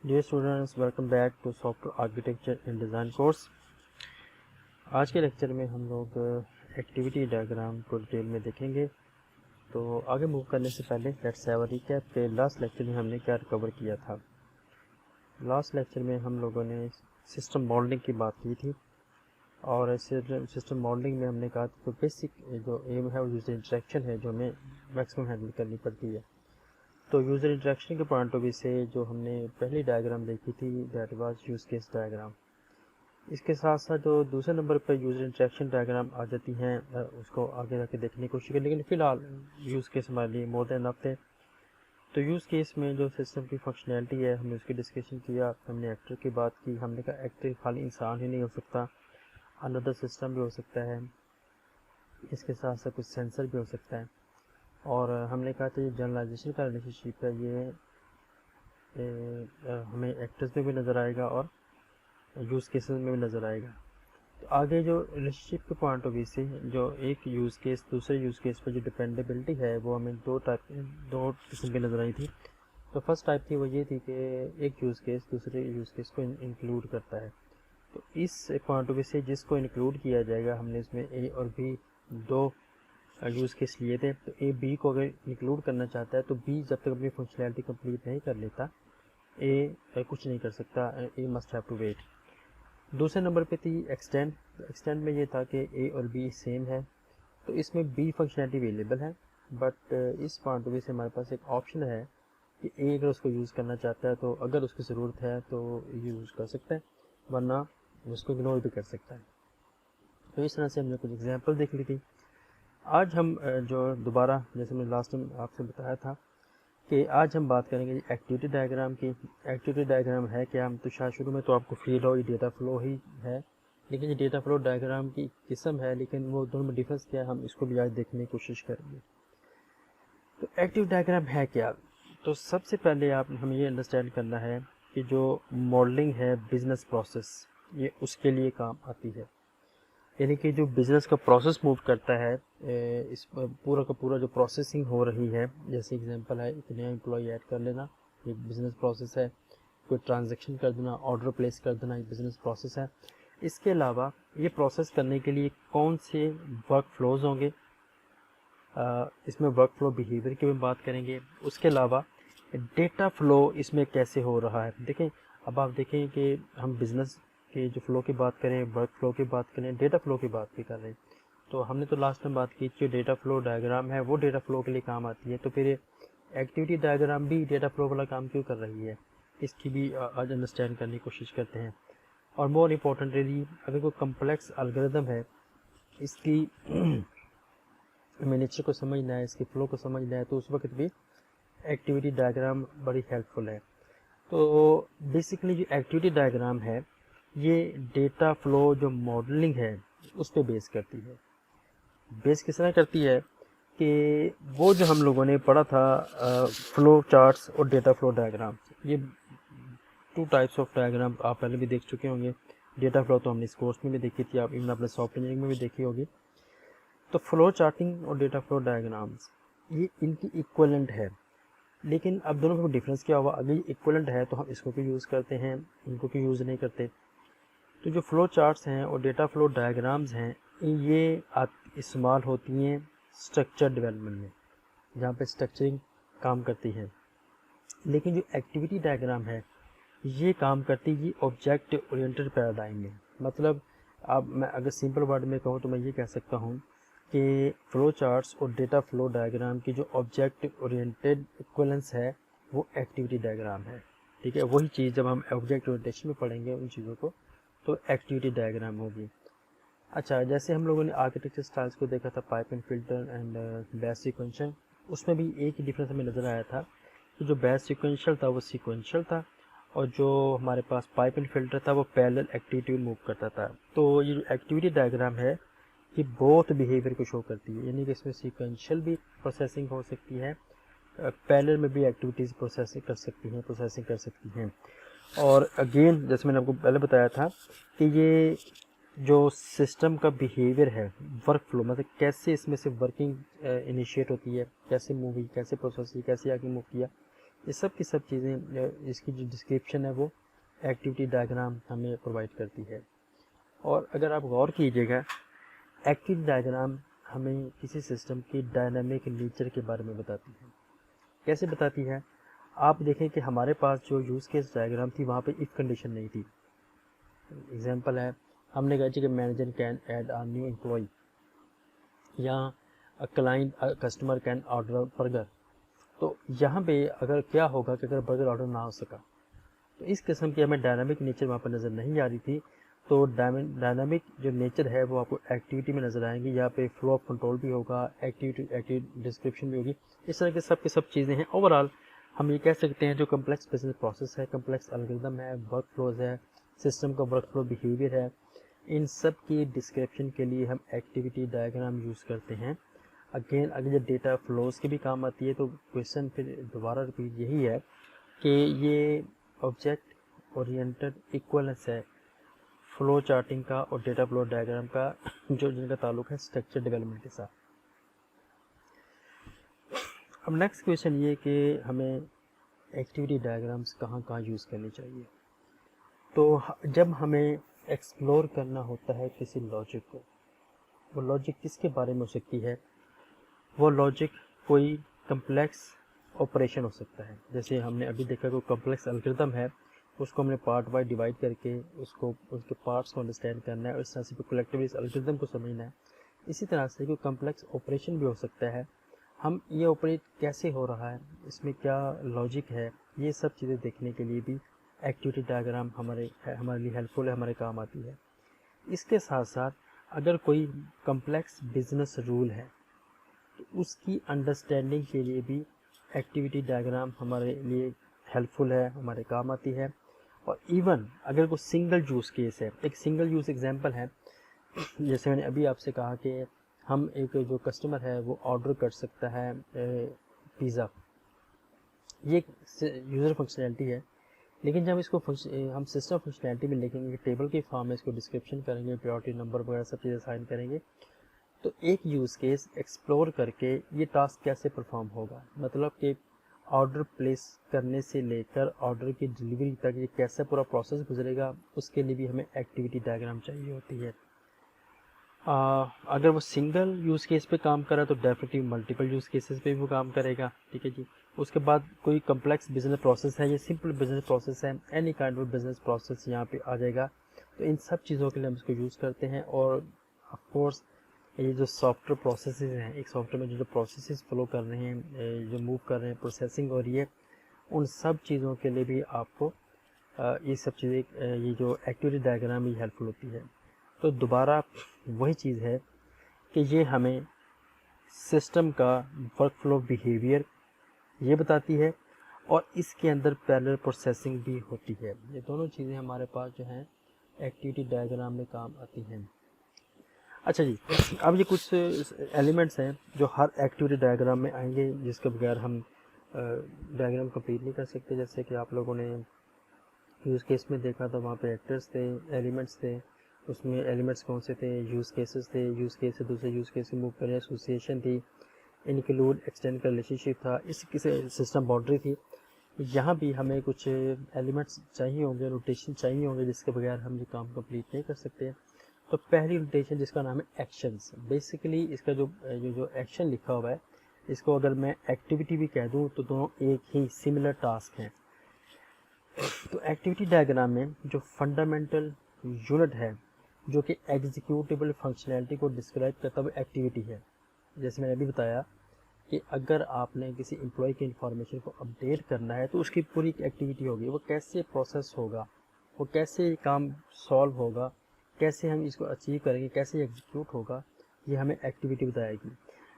Dear students, welcome back to software architecture and design course. آج کے lecture میں ہم لوگ ایکٹیویٹی ڈائیگرام کو ڈیٹیل میں دیکھیں گے۔ تو آگے موو کرنے سے پہلے لیٹس ہیو اے ریکیپ کہ لاسٹ لیکچر میں ہم نے کیا کور کیا تھا۔ لاسٹ لیکچر میں ہم لوگوں نے سسٹم ماڈلنگ کی بات کی تھی، اور سسٹم ماڈلنگ میں ہم نے کہا کہ بیسک جو ایم ہے وہ یوزر انٹریکشن ہے جو ہمیں میکسیمم ہینڈل کرنی پڑتی ہے۔ تو یوزر انٹریکشن کے پوائنٹ آف ویو سے جو ہم نے پہلی ڈائیگرام دیکھی تھی that was use case diagram. اس کے ساتھ ساتھ جو دوسرے نمبر پہ یوزر انٹریکشن ڈائیگرام آ جاتی ہیں، اس کو آگے جا کے دیکھنے کی کوشش کریں، لیکن فی الحال یوز کیس ہمارے لیے مور دین انف تھے۔ تو یوز کیس میں جو سسٹم کی فنکشنالٹی ہے ہم نے اس کی ڈسکشن کیا، ہم نے ایکٹر کی بات کی، ہم نے کہا ایکٹر خالی انسان ہی نہیں ہو سکتا، اندر سسٹم بھی ہو سکتا ہے، اس کے ساتھ ساتھ کچھ سینسر بھی ہو سکتا ہے، اور ہم نے کہا تھا یہ جنرلائزیشن کا ریلیشن شپ ہے، یہ ہمیں ایکٹرز میں بھی نظر آئے گا اور یوز کیسز میں بھی نظر آئے گا۔ تو آگے جو ریلیشن شپ کے پوائنٹ آف ویو سے جو ایک یوز کیس دوسرے یوز کیس پر جو ڈپینڈیبلٹی ہے وہ ہمیں دو قسم کی نظر آئی تھی۔ تو فرسٹ ٹائپ تھی وہ یہ تھی کہ ایک یوز کیس دوسرے یوز کیس کو انکلوڈ کرتا ہے۔ تو اس پوائنٹ آف ویو سے جس کو انکلوڈ کیا جائے گا، ہم نے اس میں اے اور بی دو یوز کیس لیے تھے۔ تو اے بی کو اگر انکلوڈ کرنا چاہتا ہے تو بی جب تک اپنی فنکشنالٹی کمپلیٹ نہیں کر لیتا اے کچھ نہیں کر سکتا، اے مسٹ ہیو ٹو ویٹ۔ دوسرے نمبر پہ تھی ایکسٹینڈ۔ ایکسٹینڈ میں یہ تھا کہ اے اور بی سیم ہے، تو اس میں بی فنکشنالٹی اویلیبل ہے، بٹ اس پوائنٹ آف ویو سے ہمارے پاس ایک آپشن ہے کہ اے اگر اس کو یوز کرنا چاہتا ہے تو اگر اس کی ضرورت ہے تو یوز کر سکتا ہے، ورنہ اس کو اگنور بھی کر سکتا ہے۔ تو اس طرح سے ہم نے کچھ ایگزامپل دیکھ لی تھی۔ آج ہم جو دوبارہ جیسے میں لاسٹ ٹائم آپ سے بتایا تھا کہ آج ہم بات کریں گے ایکٹیویٹی ڈائیگرام کی۔ ایکٹیویٹی ڈائیگرام ہے کیا؟ تو شاید شروع میں تو آپ کو فیل ہو یہ ڈیٹا فلو ہی ہے، لیکن یہ ڈیٹا فلو ڈائیگرام کی قسم ہے، لیکن وہ دونوں میں ڈفرینس کیا ہے ہم اس کو بھی آج دیکھنے کی کوشش کریں گے۔ تو ایکٹیو ڈائیگرام ہے کیا؟ تو سب سے پہلے ہمیں یہ انڈرسٹینڈ کرنا ہے کہ جو ماڈلنگ ہے بزنس پروسیس، یہ اس کے لیے کام آتی ہے، یعنی کہ جو بزنس کا پروسیس موو کرتا ہے، اس پورا کا پورا جو پروسیسنگ ہو رہی ہے، جیسے اگزامپل ہے ایک نیا امپلائی ایڈ کر لینا، ایک بزنس پروسیس ہے، کوئی ٹرانزیکشن کر دینا، آرڈر پلیس کر دینا، ایک بزنس پروسیس ہے۔ اس کے علاوہ یہ پروسیس کرنے کے لیے کون سے ورک فلوز ہوں گے، اس میں ورک فلو بیہیویئر کی بھی بات کریں گے۔ اس کے علاوہ ڈیٹا فلو اس میں کیسے ہو رہا ہے۔ دیکھیں اب آپ دیکھیں کہ ہم بزنس کے جو فلو کی بات کریں، ورک فلو کی بات کریں، ڈیٹا فلو کی بات بھی کر رہے ہیں۔ تو ہم نے تو لاسٹ میں بات کی کہ ڈیٹا فلو ڈائیگرام ہے وہ ڈیٹا فلو کے لیے کام آتی ہے، تو پھر ایکٹیویٹی ڈائیگرام بھی ڈیٹا فلو والا کام کیوں کر رہی ہے، اس کی بھی آج انڈرسٹینڈ کرنے کی کوشش کرتے ہیں۔ اور مور امپورٹنٹلی اگر کوئی کمپلیکس الگوریدم ہے، اس کی نیچر کو سمجھنا ہے، اس کی فلو کو سمجھنا ہے، تو اس وقت بھی ایکٹیویٹی ڈائیگرام بڑی ہیلپ فل ہے۔ تو بیسکلی جو ایکٹیویٹی ڈائیگرام ہے یہ ڈیٹا فلو جو ماڈلنگ ہے اس پہ بیس کرتی ہے۔ بیس کس طرح کرتی ہے کہ وہ جو ہم لوگوں نے پڑھا تھا فلو چارٹس اور ڈیٹا فلو ڈائیگرام، یہ ٹو ٹائپس آف ڈائیگرام آپ پہلے بھی دیکھ چکے ہوں گے۔ ڈیٹا فلو تو ہم نے اس کورس میں بھی دیکھی تھی، آپ ایون اپنے سافٹ انجینئرنگ میں بھی دیکھی ہوگی۔ تو فلو چارٹنگ اور ڈیٹا فلو ڈائیگرامس یہ ان کی ایکولنٹ ہے، لیکن اب دونوں کا ڈفرینس کیا ہوا، اگر یہ ایکولنٹ ہے تو ہم اس کو بھی یوز کرتے ہیں، ان کو بھی یوز نہیں کرتے۔ تو جو فلو چارٹس ہیں اور ڈیٹا فلو ڈائیگرامز ہیں یہ استعمال ہوتی ہیں اسٹرکچر ڈیولپمنٹ میں، جہاں پہ اسٹرکچرنگ کام کرتی ہے، لیکن جو ایکٹیویٹی ڈائیگرام ہے یہ کام کرتی ہے آبجیکٹ اورینٹڈ پیراڈائم میں۔ مطلب اب میں اگر سمپل ورڈ میں کہوں تو میں یہ کہہ سکتا ہوں کہ فلو چارٹس اور ڈیٹا فلو ڈائیگرام کی جو آبجیکٹ اورینٹڈ ایکولنس ہے وہ ایکٹیویٹی ڈائیگرام ہے، ٹھیک ہے۔ وہی چیز جب ہم آبجیکٹ اورینٹیشن میں پڑھیں گے ان چیزوں کو تو ایکٹیویٹی ڈائیگرام ہوگی۔ اچھا، جیسے ہم لوگوں نے آرکیٹیکچر سٹائلس کو دیکھا تھا، pipe and filter and base sequential, اس میں بھی ایک ہی ڈفرینس ہمیں نظر آیا تھا کہ جو بیس سیکوینشل تھا وہ سیکوینشل تھا، اور جو ہمارے پاس پائپ اینڈ فلٹر تھا وہ پیریلل ایکٹیویٹی میں موو کرتا تھا۔ تو یہ جو ایکٹیویٹی ڈائیگرام ہے یہ بہت بیہیویئر کو شو کرتی ہے، یعنی کہ اس میں سیکوینشل بھی پروسیسنگ ہو سکتی ہے، پیریلل میں بھی ایکٹیویٹیز پروسیسنگ کر سکتی ہیں۔ اور اگین جیسے میں نے آپ کو پہلے بتایا تھا کہ یہ جو سسٹم کا بیہیویئر ہے، ورک فلو، مطلب کیسے اس میں سے ورکنگ انیشیٹ ہوتی ہے، کیسے موو ہوئی، کیسے پروسیس ہوئی، کیسے آگے موو کیا، یہ سب کی سب چیزیں اس کی جو ڈسکرپشن ہے وہ ایکٹیویٹی ڈائیگرام ہمیں پرووائڈ کرتی ہے. اور اگر آپ غور کیجیے گا ایکٹیویٹی ڈائیگرام ہمیں کسی سسٹم کی ڈائنامک نیچر کے بارے میں بتاتی ہے. کیسے بتاتی ہے؟ آپ دیکھیں کہ ہمارے پاس جو یوز کیس ڈائیگرام تھی وہاں پہ اف کنڈیشن نہیں تھی. ایگزامپل ہے ہم نے کہا کہ manager can add a new employee یا client customer can order burger. تو یہاں پہ اگر کیا ہوگا کہ اگر برگر آرڈر نہ ہو سکا تو اس قسم کی ہمیں ڈائنامک نیچر وہاں پر نظر نہیں آ رہی تھی. تو ڈائنامک جو نیچر ہے وہ آپ کو ایکٹیویٹی میں نظر آئیں گی. یہاں پہ فلو آف کنٹرول بھی ہوگا, ایکٹیویٹی ڈسکرپشن بھی ہوگی. اس طرح کے سب چیزیں ہیں. اوور آل ہم یہ کہہ سکتے ہیں جو کمپلیکس بزنس پروسیس ہے, کمپلیکس الگوریتم ہے, ورک فلوز ہے, سسٹم کا ورک فلو بیہیویئر ہے, ان سب کی ڈسکرپشن کے لیے ہم ایکٹیویٹی ڈائیگرام یوز کرتے ہیں. اگین اگر یہ ڈیٹا فلوز کی بھی کام آتی ہے تو کویشچن پھر دوبارہ رپیٹ یہی ہے کہ یہ آبجیکٹ اورینٹڈ ایکولنس ہے فلو چارٹنگ کا اور ڈیٹا فلو ڈائیگرام کا, جو جن کا تعلق ہے اسٹرکچر ڈیولپمنٹ کے ساتھ. اب نیکسٹ کویشچن یہ کہ ہمیں ایکٹیویٹی ڈائیگرامس کہاں کہاں یوز کرنی چاہیے. تو جب ہمیں ایکسپلور کرنا ہوتا ہے کسی لاجک کو, وہ لاجک کس کے بارے میں ہو سکتی ہے؟ وہ لاجک کوئی کمپلیکس آپریشن ہو سکتا ہے. جیسے ہم نے ابھی دیکھا کوئی کمپلیکس الگوریتم ہے, اس کو ہم نے پارٹ وائز ڈیوائڈ کر کے اس کے پارٹس کو انڈرسٹینڈ کرنا ہے اور اس طرح سے کلیکٹیولی اس الگوریتم کو سمجھنا ہے. اسی طرح سے کوئی کمپلیکس آپریشن بھی ہو سکتا ہے. ہم یہ آپریٹ کیسے ہو رہا ہے, اس میں کیا لاجک ہے, یہ سب چیزیں دیکھنے کے لیے بھی ایکٹیویٹی ڈائیگرام ہمارے لیے ہیلپ فل ہے, ہمارے کام آتی ہے. اس کے ساتھ ساتھ اگر کوئی کمپلیکس بزنس رول ہے تو اس کی انڈرسٹینڈنگ کے لیے بھی ایکٹیویٹی ڈائیگرام ہمارے لیے ہیلپ فل ہے, ہمارے کام آتی ہے. اور ایون اگر کوئی سنگل یوز کیس ہے, ایک سنگل یوز ایگزامپل ہے, جیسے میں نے ابھی آپ سے کہا کہ ہم ایک جو کسٹمر ہے وہ آرڈر کر سکتا ہے پیزا, یہ ایک یوزر فنکشنالٹی ہے. لیکن جب اس کو ہم سسٹم فنکشنالٹی میں لکھیں گے, ٹیبل کے فارم میں اس کو ڈسکرپشن کریں گے, پریورٹی نمبر وغیرہ سب چیزیں اسائن کریں گے, تو ایک یوز کیس ایکسپلور کر کے یہ ٹاسک کیسے پرفارم ہوگا, مطلب کہ آرڈر پلیس کرنے سے لے کر آرڈر کی ڈلیوری تک یہ کیسا پورا پروسیس گزرے گا, اس کے لیے بھی ہمیں ایکٹیویٹی ڈائیگرام چاہیے ہوتی ہے. اگر وہ سنگل یوز کیس پہ کام کرا تو ڈیفینیٹلی ملٹیپل یوز کیسز پہ بھی وہ کام کرے گا. ٹھیک ہے جی. اس کے بعد کوئی کمپلیکس بزنس پروسیس ہے, یہ سمپل بزنس پروسیس ہے, any kind of business process یہاں پہ آ جائے گا. تو ان سب چیزوں کے لیے ہم اس کو یوز کرتے ہیں. اور آف کورس یہ جو سافٹ ویئر پروسیسز ہیں, ایک سافٹ ویئر میں جو پروسیسز فلو کر رہے ہیں, جو موو کر رہے ہیں, پروسیسنگ ہو رہی ہے, ان سب چیزوں کے لیے بھی آپ کو یہ سب چیزیں یہ جو ایکٹیویٹی ڈائیگرام یہ ہیلپ فل ہوتی ہے. تو دوبارہ وہی چیز ہے کہ یہ ہمیں سسٹم کا ورک فلو بیہیویئر یہ بتاتی ہے اور اس کے اندر پیرلل پروسیسنگ بھی ہوتی ہے. یہ دونوں چیزیں ہمارے پاس جو ہیں ایکٹیویٹی ڈائیگرام میں کام آتی ہیں. اچھا جی, اب یہ کچھ ایلیمنٹس ہیں جو ہر ایکٹیویٹی ڈائیگرام میں آئیں گے, جس کے بغیر ہم ڈائیگرام کمپلیٹ نہیں کر سکتے. جیسے کہ آپ لوگوں نے یوز کیس میں دیکھا تھا, وہاں پہ ایکٹرز تھے, ایلیمنٹس تھے. اس میں ایلیمنٹس کون سے تھے؟ یوز کیسز تھے, یوز کیس سے دوسرے یوز کیس سے موو کرنے, ایسوسیشن تھی, انکلوڈ ایکسٹینڈ کا ریلیشن شپ تھا, اس کسی سسٹم باؤنڈری تھی. یہاں بھی ہمیں کچھ ایلیمنٹس چاہیے ہوں گے, روٹیشن چاہیے ہوں گے, جس کے بغیر ہم یہ کام کمپلیٹ نہیں کر سکتے. تو پہلی روٹیشن جس کا نام ہے ایکشنز, بیسیکلی اس کا جو ایکشن لکھا ہوا ہے, اس کو اگر میں ایکٹیویٹی بھی کہہ دوں تو دونوں ایک ہی سملر ٹاسک ہیں. تو ایکٹیویٹی ڈائیگرام میں جو فنڈامنٹل یونٹ ہے جو کہ ایگزیکیوٹیبل فنکشنالٹی کو ڈسکرائب کرتا ہوا ایکٹیویٹی ہے. جیسے میں نے ابھی بتایا کہ اگر آپ نے کسی امپلائی کی انفارمیشن کو اپڈیٹ کرنا ہے تو اس کی پوری ایکٹیویٹی ہوگی, وہ کیسے پروسیس ہوگا, وہ کیسے کام سالو ہوگا, کیسے ہم اس کو اچیو کریں گے, کیسے ایگزیکیوٹ ہوگا, یہ ہمیں ایکٹیویٹی بتائے گی.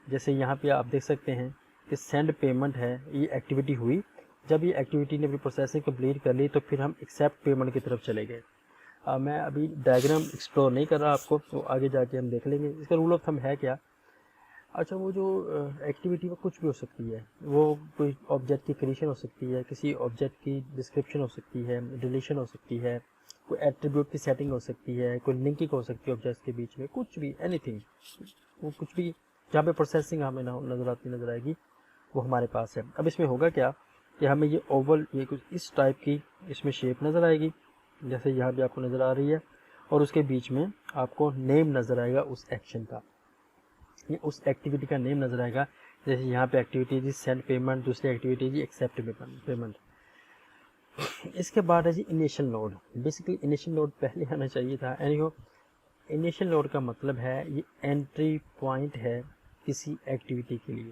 جیسے یہاں پہ آپ دیکھ سکتے ہیں کہ سینڈ پیمنٹ ہے, یہ ایکٹیویٹی ہوئی. جب یہ ایکٹیویٹی نے اپنی پروسیسنگ کمپلیٹ کر لی تو پھر ہم ایکسیپٹ پیمنٹ کی طرف چلے گئے. میں ابھی ڈائیگرام ایکسپلور نہیں کر رہا آپ کو, تو آگے جا کے ہم دیکھ لیں گے اس کا رول آف تھم ہے کیا. اچھا, وہ جو ایکٹیویٹی وہ کچھ بھی ہو سکتی ہے, وہ کوئی آبجیکٹ کی کریشن ہو سکتی ہے, کسی آبجیکٹ کی ڈسکرپشن ہو سکتی ہے, ڈیلیشن ہو سکتی ہے, کوئی ایٹریبیوٹ کی سیٹنگ ہو سکتی ہے, کوئی لنکنگ ہو سکتی ہے آبجیکٹس کے بیچ میں, کچھ بھی اینی تھنگ, وہ کچھ بھی جہاں پہ پروسیسنگ ہمیں نظر آئے گی وہ ہمارے پاس ہے. اب اس میں ہوگا کیا کہ ہمیں یہ اوول یہ کچھ اس ٹائپ کی اس میں شیپ نظر آئے گی جیسے یہاں پہ آپ کو نظر آ رہی ہے، اور اس کے بیچ میں آپ کو نیم نظر آئے گا اس ایکشن کا، یہ اس ایکٹیویٹی کا نیم نظر آئے گا. جیسے یہاں پہ ایکٹیویٹی جی سینڈ پیمنٹ، دوسری ایکٹیویٹی جی ایکسیپٹ پیمنٹ. اس کے بعد ہے جی initial node. Basically initial node پہلے آنا چاہیے تھا. انیشل نوڈ کا مطلب ہے یہ انٹری پوائنٹ ہے کسی ایکٹیویٹی کے لیے.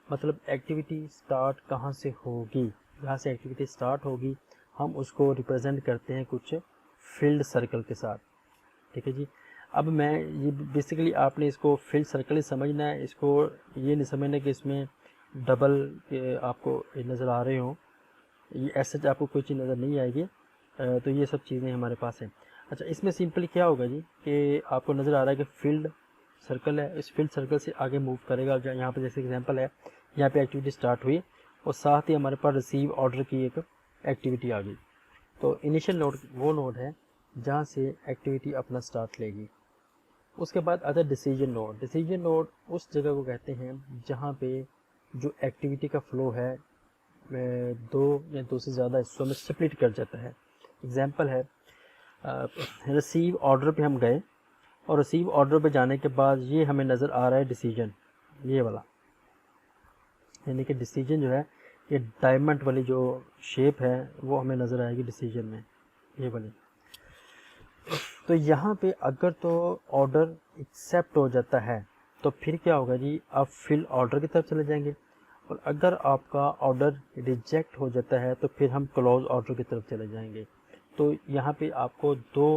مطلب ایکٹیویٹی سٹارٹ کہاں سے ہوگی، جہاں سے ایکٹیویٹی سٹارٹ ہوگی ہم اس کو ریپرزینٹ کرتے ہیں کچھ فیلڈ سرکل کے ساتھ. ٹھیک ہے جی. اب میں یہ بیسیکلی آپ نے اس کو فیلڈ سرکل ہی سمجھنا ہے، اس کو یہ نہیں سمجھنا کہ اس میں ڈبل آپ کو نظر آ رہے ہوں، یہ ایسا آپ کو کوئی چیز نظر نہیں آئے گی. تو یہ سب چیزیں ہمارے پاس ہیں. اچھا اس میں سمپلی کیا ہوگا جی کہ آپ کو نظر آ رہا ہے کہ فیلڈ سرکل ہے، اس فیلڈ سرکل سے آگے موو کرے گا. یہاں پہ جیسے ایگزامپل ہے، یہاں پہ ایکٹیویٹی سٹارٹ ہوئی اور ساتھ ہی ہمارے پاس ریسیو آرڈر کی ایک ایکٹیویٹی آ گئی. تو انیشل نوڈ وہ نوڈ ہے جہاں سے ایکٹیویٹی اپنا سٹارٹ لے گی. اس کے بعد آتا ہے ڈیسیجن نوڈ. ڈیسیجن نوڈ اس جگہ کو کہتے ہیں جہاں پہ جو ایکٹیویٹی کا فلو ہے دو یا دو سے زیادہ حصوں میں سپلٹ کر جاتا ہے. ایگزامپل ہے ریسیو آرڈر پہ ہم گئے اور ریسیو آرڈر پہ جانے کے بعد یہ ہمیں نظر آ رہا ہے ڈیسیجن، یہ والا، یعنی کہ ڈیسیجن جو ہے یہ ڈائمنڈ والی جو شیپ ہے وہ ہمیں نظر آئے گی ڈیسیجن میں، یہ والی. تو یہاں پہ اگر تو آرڈر ایکسیپٹ ہو جاتا ہے تو پھر کیا ہوگا جی، آپ فل آرڈر کی طرف چلے جائیں گے، اور اگر آپ کا آرڈر ریجیکٹ ہو جاتا ہے تو پھر ہم کلوز آرڈر کی طرف چلے جائیں گے. تو یہاں پہ آپ کو دو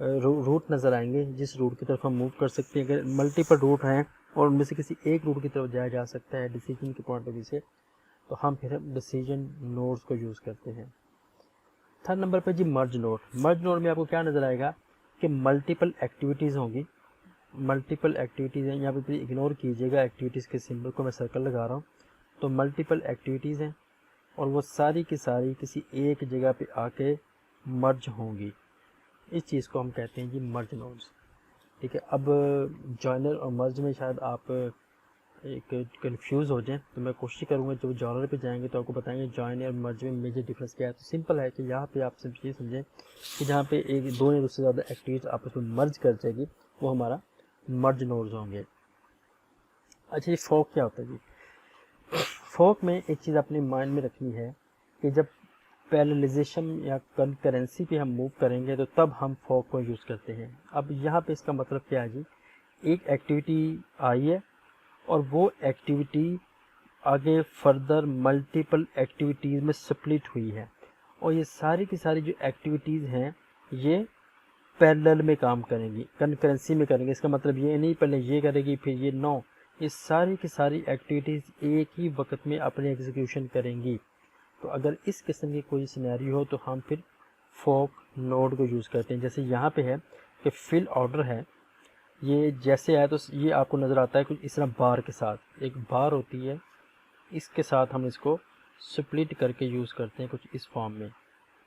روٹ نظر آئیں گے جس روٹ کی طرف ہم موو کر سکتے ہیں. اگر ملٹیپل روٹ ہیں اور ان میں سے کسی ایک روٹ کی طرف جایا جا سکتا ہے ڈیسیجن کے پوائنٹ آف ویو سے، تو ہم پھر ڈیسیجن نوڈز کو یوز کرتے ہیں. تھرڈ نمبر پہ جی مرج نوڈ. مرج نوڈ میں آپ کو کیا نظر آئے گا کہ ملٹیپل ایکٹیویٹیز ہوں گی. ملٹیپل ایکٹیویٹیز ہیں، یہاں پہ اگنور کیجیے گا ایکٹیویٹیز کے سمبل کو، میں سرکل لگا رہا ہوں. تو ملٹیپل ایکٹیویٹیز ہیں اور وہ ساری کی ساری کسی ایک جگہ پہ آ کے مرج ہوں گی. اس چیز کو ہم کہتے ہیں جی مرج نوڈز. ٹھیک ہے. اب جوائنر اور مرج میں شاید آپ ایک کنفیوز ہو جائیں، تو میں کوشش کروں گا جب جوائنر پہ جائیں گے تو آپ کو بتائیں گے جوائنر اور مرج میں میجر ڈفرینس کیا ہے. تو سمپل ہے کہ یہاں پہ آپ صرف یہ سمجھیں کہ جہاں پہ ایک دو یا دو سے زیادہ ایکٹیویٹیز آپس میں مرج کر جائے گی وہ ہمارا مرج نوڈز ہوں گے. اچھا یہ فورک کیا ہوتا ہے جی؟ فورک میں ایک چیز اپنے مائنڈ میں رکھنی ہے کہ جب پیرللائزیشن یا کنکرنسی پہ ہم موو کریں گے تو تب ہم فورک کو یوز کرتے ہیں. اب یہاں پہ اس کا مطلب کیا ہے جی، ایک ایکٹیویٹی آئی ہے اور وہ ایکٹیویٹی آگے فردر ملٹیپل ایکٹیویٹیز میں سپلٹ ہوئی ہے، اور یہ ساری کی ساری جو ایکٹیویٹیز ہیں یہ پیرلل میں کام کریں گی، کنکرنسی میں کریں گے. اس کا مطلب یہ نہیں پہلے یہ کرے گی پھر یہ، نو، یہ ساری کی ساری ایکٹیویٹیز ایک ہی وقت میں اپنے ایگزیکیوشن کریں گی. تو اگر اس قسم کی کوئی سینیریو ہو تو ہم پھر فورک نوڈ کو یوز کرتے ہیں. جیسے یہاں پہ ہے کہ فل آرڈر ہے، یہ جیسے آئے تو یہ آپ کو نظر آتا ہے کچھ اس طرح بار کے ساتھ، ایک بار ہوتی ہے اس کے ساتھ ہم اس کو سپلٹ کر کے یوز کرتے ہیں کچھ اس فارم میں.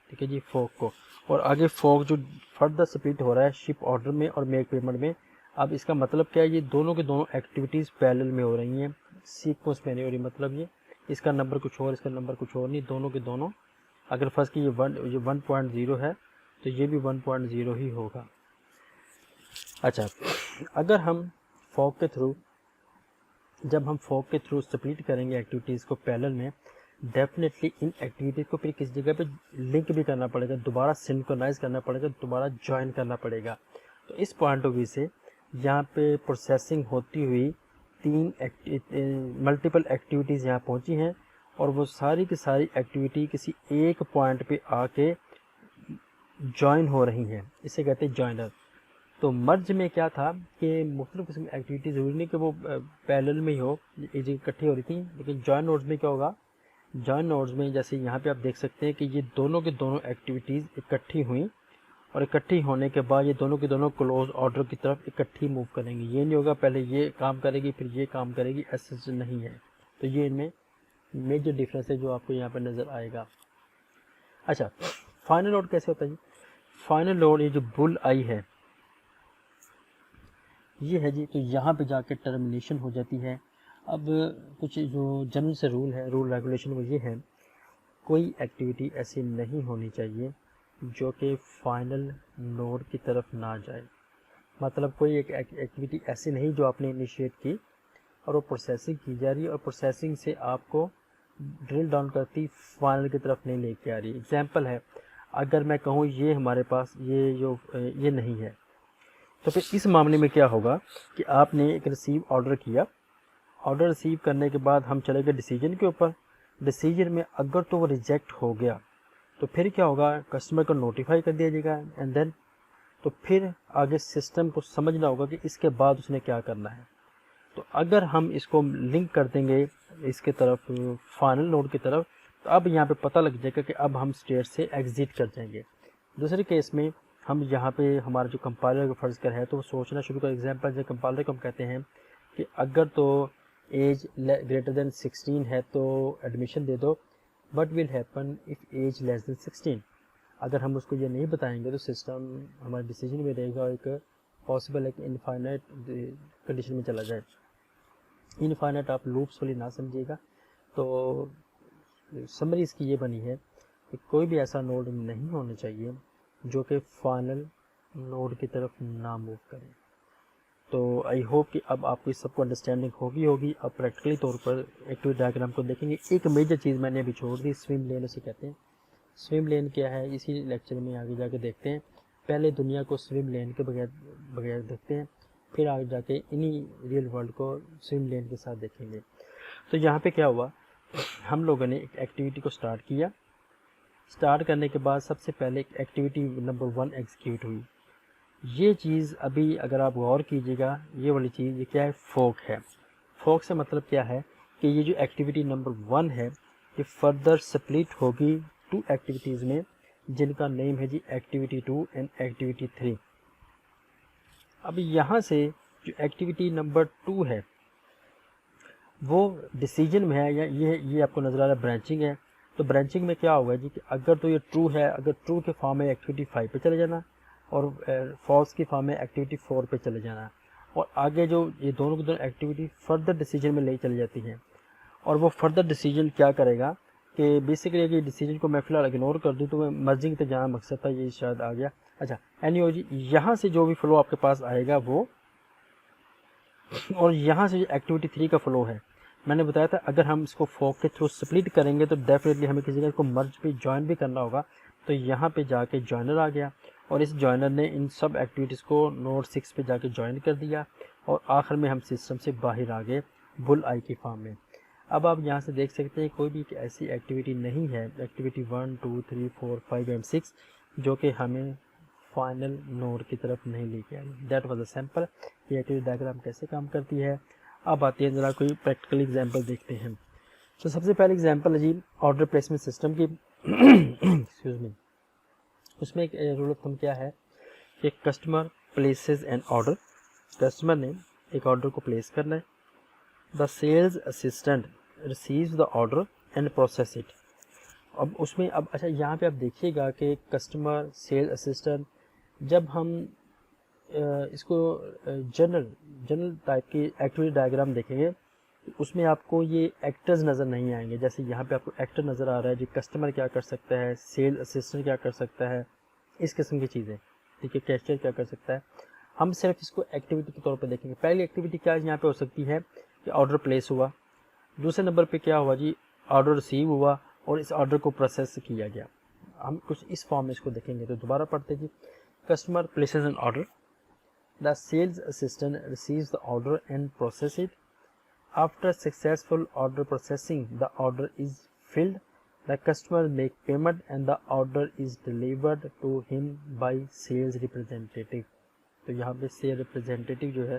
ٹھیک ہے جی فورک کو. اور آگے فورک جو فردر سپلٹ ہو رہا ہے شپ آرڈر میں اور میک پیمنٹ میں. اب اس کا مطلب کیا ہے، یہ دونوں کے دونوں ایکٹیویٹیز پیرلل میں ہو رہی ہیں، سیکوینس میں نہیں ہو رہی. مطلب یہ اس کا نمبر کچھ اور، اس کا نمبر کچھ اور نہیں، دونوں کے دونوں. اگر فرض کی یہ 1.0 ہے تو یہ بھی 1.0 ہی ہوگا. اچھا اگر ہم فورک کے تھرو جب ہم فورک کے تھرو سپلٹ کریں گے ایکٹیویٹیز کو پیرلل میں، ڈیفینیٹلی ان ایکٹیویٹیز کو پھر کس جگہ پہ لنک بھی کرنا پڑے گا، دوبارہ سنکرونائز کرنا پڑے گا، دوبارہ جوائن کرنا پڑے گا. تو اس پوائنٹ آف ویو سے یہاں پہ پروسیسنگ ہوتی ہوئی تین ملٹیپل ایکٹیویٹیز یہاں پہنچی ہیں اور وہ ساری کی ساری ایکٹیویٹی کسی ایک پوائنٹ پہ آ کے جوائن ہو رہی ہیں، اسے کہتے ہیں جوائنر. تو مرج میں کیا تھا کہ مختلف قسم کی ایکٹیویٹی ضروری نہیں کہ وہ پیرلل میں ہی ہو، ایک جگہ اکٹھی ہو رہی تھیں. لیکن جوائن نوڈز میں کیا ہوگا، جوائن نوڈز میں جیسے یہاں پہ آپ دیکھ سکتے ہیں کہ یہ دونوں کے دونوں ایکٹیویٹیز اکٹھی ہوئیں، اور اکٹھی ہونے کے بعد یہ دونوں کے دونوں کلوز آرڈر کی طرف اکٹھی موو کریں گی. یہ نہیں ہوگا پہلے یہ کام کرے گی پھر یہ کام کرے گی، ایسا نہیں ہے. تو یہ ان میں میجر ڈفرینس ہے جو آپ کو یہاں پہ نظر آئے گا. اچھا فائنل لوڈ کیسے ہوتا ہے جی؟ فائنل لوڈ یہ جو بل آئی ہے یہ ہے جی، تو یہاں پہ جا کے ٹرمینیشن ہو جاتی ہے. اب کچھ جو جنرل سے رول ہے، رول ریگولیشن وہ یہ ہے کوئی ایکٹیویٹی ایسی نہیں ہونی چاہیے جو کہ فائنل نوڈ کی طرف نہ جائے. مطلب کوئی ایک ایکٹیویٹی ایسی نہیں جو آپ نے انیشیٹ کی اور وہ پروسیسنگ کی جا رہی ہے اور پروسیسنگ سے آپ کو ڈرل ڈاؤن کرتی فائنل کی طرف نہیں لے کے آ رہی. ایگزامپل ہے, اگر میں کہوں یہ ہمارے پاس یہ نہیں ہے, تو پھر اس معاملے میں کیا ہوگا کہ آپ نے ایک ریسیو آرڈر کیا. آرڈر ریسیو کرنے کے بعد ہم چلے گئے ڈیسیجن کے اوپر. ڈیسیجن میں اگر تو وہ ریجیکٹ ہو گیا تو پھر کیا ہوگا, کسٹمر کو نوٹیفائی کر دیا جائے گا اینڈ دین تو پھر آگے سسٹم کو سمجھنا ہوگا کہ اس کے بعد اس نے کیا کرنا ہے. تو اگر ہم اس کو لنک کر دیں گے اس کے طرف فائنل نوڈ کی طرف, تو اب یہاں پہ پتہ لگ جائے گا کہ اب ہم اسٹیٹ سے ایگزٹ کر جائیں گے. دوسرے کیس میں ہم یہاں پہ ہمارا جو کمپائلر کا فرض کر ہے تو وہ سوچنا شروع کر. ایگزامپل جو کمپائلر کو ہم کہتے ہیں کہ اگر تو ایج گریٹر دین 16 ہے تو ایڈمیشن دے دو, but will happen if age less than 16. اگر ہم اس کو یہ نہیں بتائیں گے تو سسٹم ہمارے ڈیسیجن میں رہے گا, ایک پاسبل ہے کہ انفائنائٹ کنڈیشن میں چلا جائے. انفائنائٹ آپ لوپس والی نہ سمجھیے گا. تو سمری اس کی یہ بنی ہے کہ کوئی بھی ایسا نوڈ نہیں ہونا چاہیے جو کہ فائنل نوڈ کی طرف نہ موو کرے. تو آئی ہوپ کہ اب آپ کو اس سب کو انڈرسٹینڈنگ ہوگی. اب پریکٹیکلی طور پر ایکٹیویٹی ڈائیگرام کو دیکھیں گے. ایک میجر چیز میں نے ابھی چھوڑ دی, سوئم لین اسے کہتے ہیں. سوئم لین کیا ہے اسی لیکچر میں آگے جا کے دیکھتے ہیں. پہلے دنیا کو سوئم لین کے بغیر دیکھتے ہیں, پھر آگے جا کے انہی ریئل ورلڈ کو سوئم لین کے ساتھ دیکھیں گے. تو یہاں پہ کیا ہوا, ہم لوگوں نے ایک ایکٹیویٹی کو سٹارٹ کیا. سٹارٹ کرنے کے بعد سب سے پہلے ایک ایکٹیویٹی نمبر 1 ایگزیکیوٹ ہوئی. یہ چیز ابھی اگر آپ غور کیجیے گا, یہ والی چیز یہ کیا ہے, فورک ہے. فورک سے مطلب کیا ہے کہ یہ جو ایکٹیویٹی نمبر 1 ہے یہ فردر سپلٹ ہوگی 2 ایکٹیویٹیز میں, جن کا نیم ہے جی ایکٹیویٹی 2 اینڈ ایکٹیویٹی 3. اب یہاں سے جو ایکٹیویٹی نمبر 2 ہے وہ ڈیسیجن میں ہے, یا یہ آپ کو نظر آ رہا ہے برانچنگ ہے. تو برانچنگ میں کیا ہوگا جی کہ اگر تو یہ ٹرو ہے, اگر ٹرو کے فارم میں ایکٹیویٹی 5 پہ چلے جانا اور فالس کی فارم میں ایکٹیویٹی 4 پہ چلے جانا, اور آگے جو یہ دونوں کی دونوں ایکٹیویٹی فردر ڈیسیجن میں لے چلی جاتی ہیں. اور وہ فردر ڈیسیجن کیا کرے گا کہ بیسیکلی اگر ڈیسیجن کو میں فی الحال اگنور کر دوں تو میں مرجنگ تک جانا مقصد تھا, یہ شاید آ گیا. اچھا اینیو جی, یہاں سے جو بھی فلو آپ کے پاس آئے گا وہ, اور یہاں سے جو ایکٹیویٹی 3 کا فلو ہے, میں نے بتایا تھا اگر ہم اس کو فورک کے تھرو سپلٹ کریں گے تو ڈیفینیٹلی ہمیں کسی جگہ کو مرج بھی جوائن بھی کرنا ہوگا. تو یہاں پہ جا کے جوائنر آ گیا اور اس جوائنر نے ان سب ایکٹیویٹیز کو نوڈ 6 پہ جا کے جوائن کر دیا, اور آخر میں ہم سسٹم سے باہر آ گئے بل آئی کی فارم میں. اب آپ یہاں سے دیکھ سکتے ہیں کوئی بھی ایک ایسی ایکٹیویٹی نہیں ہے, ایکٹیویٹی 1 2 3 4 5 اینڈ 6 جو کہ ہمیں فائنل نوڈ کی طرف نہیں لے کے آئی. دیٹ واز اے سیمپل کہ ایکٹیویٹی ڈائیگرام کیسے کام کرتی ہے. اب آتی ہے ذرا کوئی پریکٹیکل ایگزامپل دیکھتے ہیں. تو سب سے پہلے ایگزامپل ہے جی آرڈر پلیسمنٹ سسٹم کی. Excuse me. اس میں ایک رول آف تھم کیا ہے کہ customer places an order. Customer نے ایک آرڈر کو پلیس کرنا ہے. The sales assistant receives the order and process it. اب اس میں اچھا یہاں پہ آپ دیکھیے گا کہ کسٹمر سیلز اسسٹنٹ, جب ہم اس کو جنرل ٹائپ کی ایکٹیویٹی ڈائیگرام دیکھیں گے اس میں آپ کو یہ ایکٹرز نظر نہیں آئیں گے. جیسے یہاں پہ آپ کو ایکٹر نظر آ رہا ہے جی, کسٹمر کیا کر سکتا ہے, سیل اسسٹنٹ کیا کر سکتا ہے, اس قسم کی چیزیں, ٹھیک ہے, کیشیئر کیا کر سکتا ہے. ہم صرف اس کو ایکٹیویٹی کے طور پہ دیکھیں گے. پہلی ایکٹیویٹی کیا یہاں پہ ہو سکتی ہے کہ آرڈر پلیس ہوا. دوسرے نمبر پہ کیا ہوا جی, آرڈر ریسیو ہوا اور اس آرڈر کو پروسیس کیا گیا. ہم کچھ اس فارم میں اس کو دیکھیں گے. تو دوبارہ پڑھتے جی, customer places an order, the sales assistant receives the order and process it. After successful order processing, the order is filled. The customer make payment and the order is delivered to him by sales representative. تو یہاں پہ cell representative جو ہے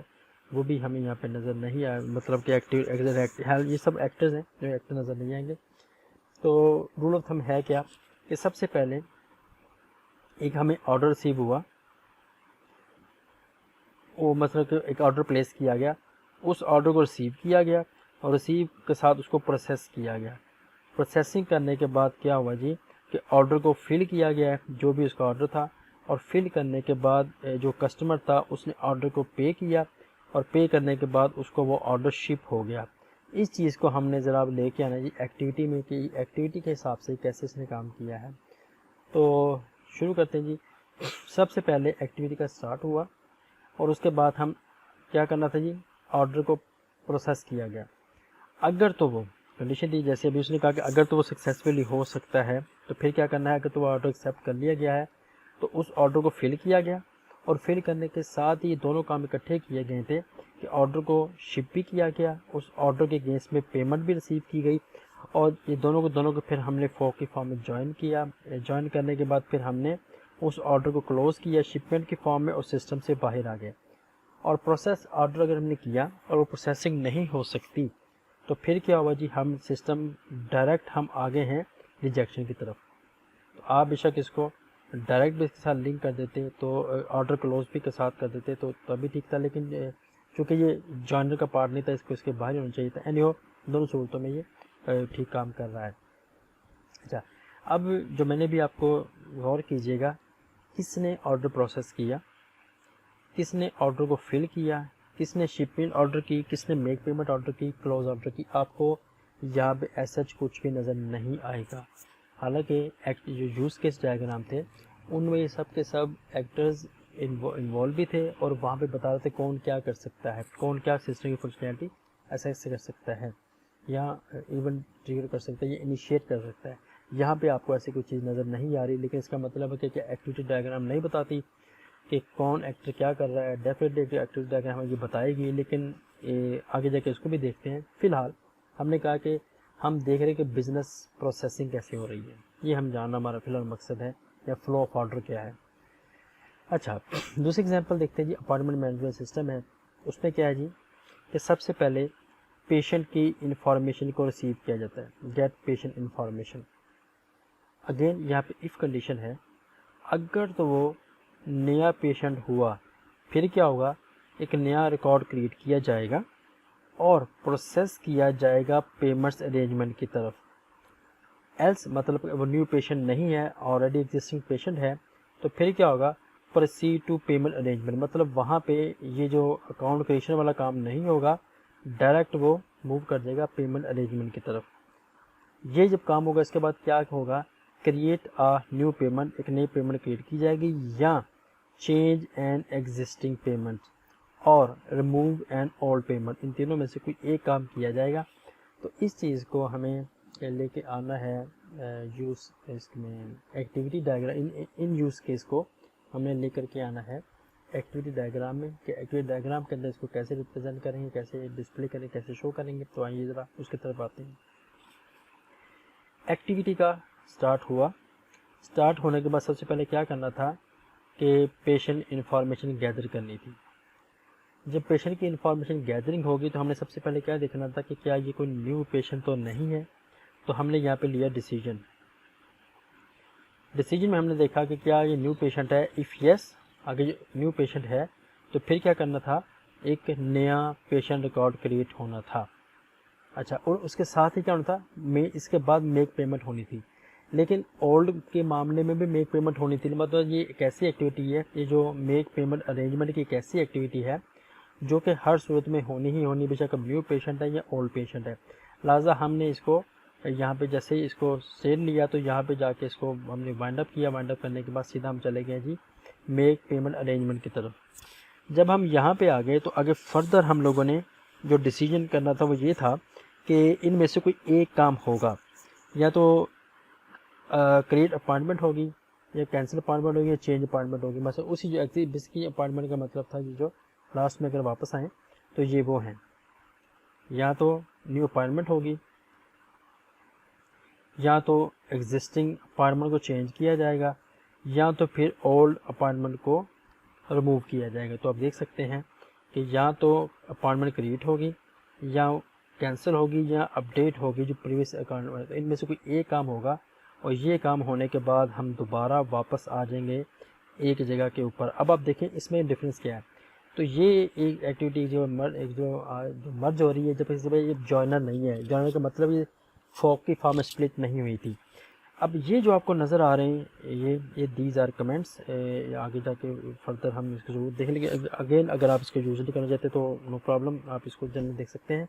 وہ بھی ہمیں یہاں پہ نظر نہیں آیا, مطلب کہ یہ سب ایکٹرز ہیں جو ایکٹر نظر نہیں آئیں گے. تو رول آف تھم ہے کیا کہ سب سے پہلے ایک ہمیں آرڈر ریسیو ہوا, وہ مطلب کہ ایک آرڈر پلیس کیا گیا, اس آرڈر کو ریسیو کیا گیا اور ریسیو کے ساتھ اس کو پروسیس کیا گیا. پروسیسنگ کرنے کے بعد کیا ہوا جی کہ آرڈر کو فل کیا گیا ہے جو بھی اس کا آرڈر تھا, اور فل کرنے کے بعد جو کسٹمر تھا اس نے آرڈر کو پے کیا, اور پے کرنے کے بعد اس کو وہ آرڈر شپ ہو گیا. اس چیز کو ہم نے ذرا لے کے آنا جی ایکٹیویٹی میں کہ ایکٹیویٹی کے حساب سے کیسے اس نے کام کیا ہے. تو شروع کرتے ہیں جی. سب سے پہلے ایکٹیویٹی کا سٹارٹ ہوا اور اس کے بعد ہم کیا کرنا تھا جی, آرڈر کو پروسیس کیا گیا. اگر تو وہ کنڈیشن دی جیسے ابھی اس نے کہا کہ اگر تو وہ سکسیزفلی ہو سکتا ہے تو پھر کیا کرنا ہے, اگر تو وہ آرڈر ایکسیپٹ کر لیا گیا ہے تو اس آرڈر کو فل کیا گیا, اور فل کرنے کے ساتھ ہی دونوں کام اکٹھے کیے گئے تھے کہ آرڈر کو شپ بھی کیا گیا, اس آرڈر کے اگینسٹ میں پیمنٹ بھی ریسیو کی گئی, اور یہ دونوں کو پھر ہم نے فورک کی فارم میں جوائن کیا. جوائن کرنے کے بعد پھر ہم نے اس آرڈر کو کلوز کیا شپمنٹ کی فارم میں اور سسٹم سے باہر آ گئے. اور پروسیس آرڈر اگر ہم نے کیا اور وہ پروسیسنگ نہیں ہو سکتی تو پھر کیا ہوا جی, ہم سسٹم ڈائریکٹ ہم آگے ہیں ریجیکشن کی طرف. تو آپ بے شک اس کو ڈائریکٹ بھی اس کے ساتھ لنک کر دیتے تو آرڈر کلوز بھی کے ساتھ کر دیتے تو تبھی ٹھیک تھا, لیکن چونکہ یہ جوائنر کا پارٹ نہیں تھا, اس کے باہر ہونا چاہیے تھا. اینی ہو دونوں صورتوں میں یہ ٹھیک کام کر رہا ہے. اچھا, اب جو میں نے بھی آپ کو غور کیجیے گا, کس نے آرڈر پروسیس کیا, کس نے آرڈر کو فل کیا, کس نے شپمنٹ آرڈر کی, کس نے میک پیمنٹ آرڈر کی, کلوز آرڈر کی, آپ کو یہاں پہ ایسا کچھ بھی نظر نہیں آئے گا. حالانکہ جو یوز کیس ڈائیگرام تھے ان میں یہ سب کے سب ایکٹرز انوالو بھی تھے اور وہاں پہ بتا رہے تھے کون کیا کر سکتا ہے, کون کیا سسٹم کی فنکشنالٹی ایسے کر سکتا ہے, یا ایونٹ ٹریگر کر سکتا ہے, یا انیشیٹ کر سکتا ہے. یہاں پہ آپ کو ایسی کوئی چیز نظر نہیں آ رہی, لیکن اس کا مطلب ہے کہ کیا ایکٹیویٹی ڈائیگرام نہیں بتاتی کہ کون ایکٹر کیا کر رہا ہے. ڈیفینیٹلی ایکٹیویٹی ڈائیگرام ہمیں یہ بتائے گی, لیکن آگے جا کے اس کو بھی دیکھتے ہیں. فی الحال ہم نے کہا کہ ہم دیکھ رہے ہیں کہ بزنس پروسیسنگ کیسے ہو رہی ہے, یہ ہم جاننا ہمارا فی الحال مقصد ہے, یا فلو آف آرڈر کیا ہے. اچھا, دوسری ایگزامپل دیکھتے ہیں جی. اپائنٹمنٹ مینجمنٹ سسٹم ہے, اس میں کیا ہے جی کہ سب سے پہلے پیشنٹ کی انفارمیشن کو ریسیو کیا جاتا ہے, گیٹ پیشنٹ انفارمیشن. اگین یہاں پہ اف کنڈیشن ہے, اگر تو وہ نیا پیشنٹ ہوا پھر کیا ہوگا, ایک نیا ریکارڈ کریٹ کیا جائے گا اور پروسیس کیا جائے گا پیمنٹس ارینجمنٹ کی طرف. ایلس مطلب وہ نیو پیشنٹ نہیں ہے, آلریڈی ایگزسٹنگ پیشنٹ ہے, تو پھر کیا ہوگا, پروسیڈ ٹو پیمنٹ ارینجمنٹ, مطلب وہاں پہ یہ جو اکاؤنٹ کریشن والا کام نہیں ہوگا, ڈائریکٹ وہ موو کر جائے گا پیمنٹ ارینجمنٹ کی طرف. یہ جب کام ہوگا اس کے بعد کیا ہوگا, کریٹ آ نیو پیمنٹ, ایک نئی پیمنٹ کریٹ کی جائے گی, یا چینج این ایگزسٹنگ پیمنٹ, اور ریموو این اولڈ پیمنٹ, ان تینوں میں سے کوئی ایک کام کیا جائے گا. تو اس چیز کو ہمیں لے کے آنا ہے یوز اس میں activity diagram, in use case کو ہمیں لے کر کے آنا ہے ایکٹیویٹی ڈائیگرام میں, کہ ایکٹیویٹی ڈائیگرام کے اندر اس کو کیسے ریپرزینٹ کریں گے, کیسے ڈسپلے کریں, کیسے شو کریں گے. تو آئیے ذرا اس کی طرف آتے ہیں. ایکٹیویٹی کا سٹارٹ ہوا, سٹارٹ ہونے کے بعد سب سے پہلے کیا کرنا تھا کہ پیشنٹ انفارمیشن گیدر کرنی تھی. جب پیشنٹ کی انفارمیشن گیدرنگ ہوگی تو ہم نے سب سے پہلے کیا دیکھنا تھا کہ کیا یہ کوئی نیو پیشنٹ تو نہیں ہے. تو ہم نے یہاں پہ لیا ڈیسیجن. ڈیسیجن میں ہم نے دیکھا کہ کیا یہ نیو پیشنٹ ہے. اف یس, اگر یہ نیو پیشنٹ ہے تو پھر کیا کرنا تھا, ایک نیا پیشنٹ ریکارڈ کریٹ ہونا تھا. اچھا, اور اس کے ساتھ ہی کیا ہونا تھا, اس کے بعد میک پیمنٹ ہونی تھی. لیکن اولڈ کے معاملے میں بھی میک پیمنٹ ہونی تھی. مطلب یہ ایک ایسی ایکٹیویٹی ہے, یہ جو میک پیمنٹ ارینجمنٹ کی ایک ایسی ایکٹیویٹی ہے جو کہ ہر صورت میں ہونی ہی ہونی, بے شک اب نیو پیشنٹ ہے یا اولڈ پیشنٹ ہے. لہٰذا ہم نے اس کو یہاں پہ جیسے ہی اس کو سیل لیا تو یہاں پہ جا کے اس کو ہم نے وائنڈ اپ کیا. وائنڈ اپ کرنے کے بعد سیدھا ہم چلے گئے جی میک پیمنٹ ارینجمنٹ کی طرف. جب ہم یہاں پہ آ گئے تو آگے فردر ہم لوگوں نے جو ڈیسیجن کرنا تھا وہ یہ تھا کہ ان میں سے کوئی ایک کام ہوگا, یا تو کریٹ اپائنٹمنٹ ہوگی, یا کینسل اپائنٹمنٹ ہوگی, یا چینج اپائنٹمنٹ ہوگی. مثلا اسی جو بیس کی اپائنٹمنٹ کا مطلب تھا جو لاسٹ میں اگر واپس آئیں تو یہ وہ ہیں, یا تو نیو اپائنٹمنٹ ہوگی, یا تو ایگزسٹنگ اپائنٹمنٹ کو چینج کیا جائے گا, یا تو پھر اولڈ اپائنٹمنٹ کو ریموو کیا جائے گا. تو آپ دیکھ سکتے ہیں کہ یا تو اپائنٹمنٹ کریٹ ہوگی, یا کینسل ہوگی, یا اپڈیٹ ہوگی جو پریویس اکاؤنٹ. ان میں سے کوئی ایک کام ہوگا, اور یہ کام ہونے کے بعد ہم دوبارہ واپس آ جائیں گے ایک جگہ کے اوپر. اب آپ دیکھیں اس میں ڈفرینس کیا ہے. تو یہ ایک ایکٹیویٹی جو مرج ہو رہی ہے, جب اس یہ جوائنر نہیں ہے. جوائنر کا مطلب یہ فورک کی فارم اسپلٹ نہیں ہوئی تھی. اب یہ جو آپ کو نظر آ رہے ہیں یہ دیز آر کمنٹس. آگے جا کے فردر ہم اس کو ضرور دیکھ لیں گے. اگین اگر آپ اس کو یوز نہیں کرنا چاہتے تو نو پرابلم, آپ اس کو جنرل دیکھ سکتے ہیں.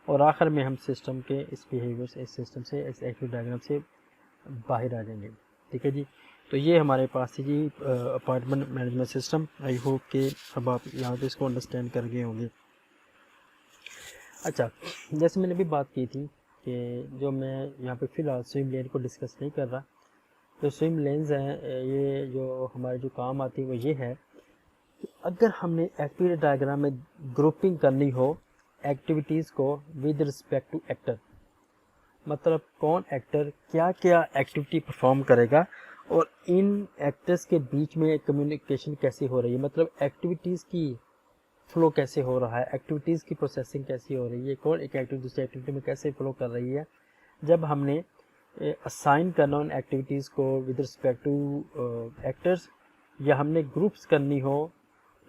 اور آخر میں ہم سسٹم کے اس بیہیویئر سے، اس سسٹم سے، اس ایکٹیویٹی ڈائیگرام سے باہر آ جائیں گے. ٹھیک ہے جی. تو یہ ہمارے پاس ہے جی apartment management system. I hope کہ اب آپ یہاں پہ اس کو انڈرسٹینڈ کر گئے ہوں گے. اچھا، جیسے میں نے بھی بات کی تھی کہ جو میں یہاں پہ فی الحال سوئم لین کو ڈسکس نہیں کر رہا. جو سوئم لینز ہیں یہ جو ہمارے جو کام آتی ہے وہ یہ ہے کہ اگر ہم نے ایکٹیویٹی ڈائیگرام میں گروپنگ کرنی ہو ایکٹیویٹیز کو ود رسپیکٹ ٹو ایکٹر، مطلب کون ایکٹر کیا کیا ایکٹیویٹی پرفارم کرے گا اور ان ایکٹرز کے بیچ میں کمیونیکیشن کیسے ہو رہی ہے، مطلب ایکٹیویٹیز کی فلو کیسے ہو رہا ہے، ایکٹیویٹیز کی پروسیسنگ کیسی ہو رہی ہے، کون ایک ایکٹیویٹی دوسری ایکٹیویٹی میں کیسے فلو کر رہی ہے. جب ہم نے اسائن کرنا ان ایکٹیویٹیز کو ود رسپیکٹ ٹو ایکٹرز، یا ہم نے گروپس کرنی ہو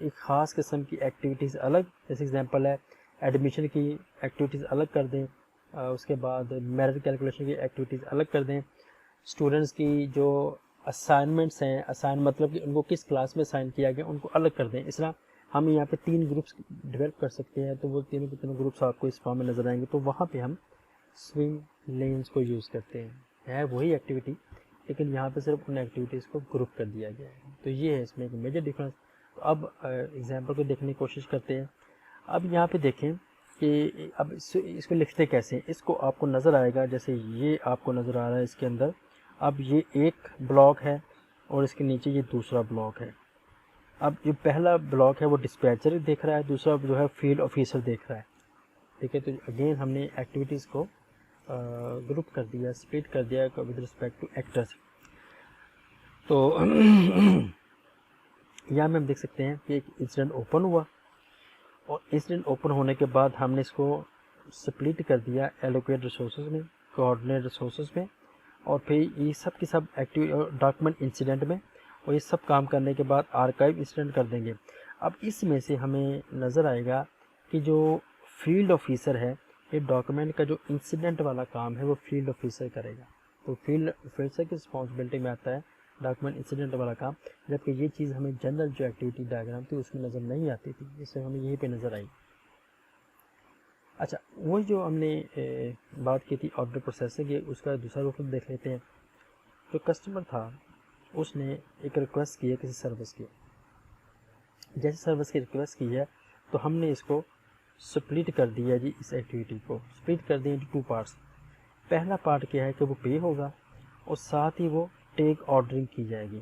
ایک خاص قسم کی ایکٹیویٹیز الگ، جیسے اگزامپل ہے ایڈمیشن کی ایکٹیویٹیز الگ کر دیں، اس کے بعد میرٹ کیلکولیشن کی ایکٹیویٹیز الگ کر دیں، اسٹوڈنٹس کی جو اسائنمنٹس ہیں، اسائن مطلب کہ ان کو کس کلاس میں اسائن کیا گیا ان کو الگ کر دیں. اس طرح ہم یہاں پہ 3 گروپس ڈیولپ کر سکتے ہیں. تو وہ تینوں کے تینوں گروپس آپ کو اس فارم میں نظر آئیں گے. تو وہاں پہ ہم سوئم لینز کو یوز کرتے ہیں. ہے وہی ایکٹیویٹی لیکن یہاں پہ صرف ان ایکٹیویٹیز کو گروپ کر دیا گیا ہے. تو یہ ہے اس میں ایک میجر ڈفرینس. تو اب ایگزامپل کو دیکھنے کی کوشش کرتے ہیں. اب یہاں پہ دیکھیں کہ اب اس کو لکھتے کیسے ہیں. اس کو آپ کو نظر آئے گا جیسے یہ آپ کو نظر آ رہا ہے اس کے اندر. اب یہ ایک بلاک ہے اور اس کے نیچے یہ دوسرا بلاک ہے. اب جو پہلا بلاک ہے وہ ڈسپیچر دیکھ رہا ہے، دوسرا جو ہے فیلڈ آفیسر دیکھ رہا ہے. ٹھیک ہے. تو اگین ہم نے ایکٹیویٹیز کو گروپ کر دیا، اسپلٹ کر دیا ود رسپیکٹ ٹو ایکٹرس. تو یہاں میں ہم دیکھ سکتے ہیں کہ ایک انسیڈنٹ اوپن ہوا اور انسیڈنٹ اوپن ہونے کے بعد ہم نے اس کو سپلٹ کر دیا ایلوکیٹ ریسورسز میں، کوآرڈینیٹ ریسورسز میں، اور پھر یہ سب کی سب ایکٹیو ڈاکومنٹ انسیڈنٹ میں، اور یہ سب کام کرنے کے بعد آرکائیو انسیڈنٹ کر دیں گے. اب اس میں سے ہمیں نظر آئے گا کہ جو فیلڈ آفیسر ہے، یہ ڈاکومنٹ کا جو انسیڈنٹ والا کام ہے وہ فیلڈ آفیسر کرے گا. تو فیلڈ آفیسر کی رسپانسبلٹی میں آتا ہے ڈاکومنٹ انسیڈنٹ والا کام، جبکہ یہ چیز ہمیں جنرل جو ایکٹیویٹی ڈائیگرام تھی اس میں نظر نہیں آتی تھی، اس سے ہمیں یہیں پہ نظر آئی. اچھا، وہی جو ہم نے بات کی تھی آرڈر پروسیسنگ، اس کا دوسرا رخ دیکھ لیتے ہیں. جو کسٹمر تھا اس نے ایک ریکویسٹ کی ہے کسی سروس کی. جیسے سروس کی ریکویسٹ کی ہے تو ہم نے اس کو سپلٹ کر دیا جی. اس ایکٹیویٹی کو سپلٹ کر دیں 2 پارٹس. پہلا پارٹ کیا ہے کہ وہ پے ہوگا اور ساتھ ہی وہ ٹیک آرڈرنگ کی جائے گی.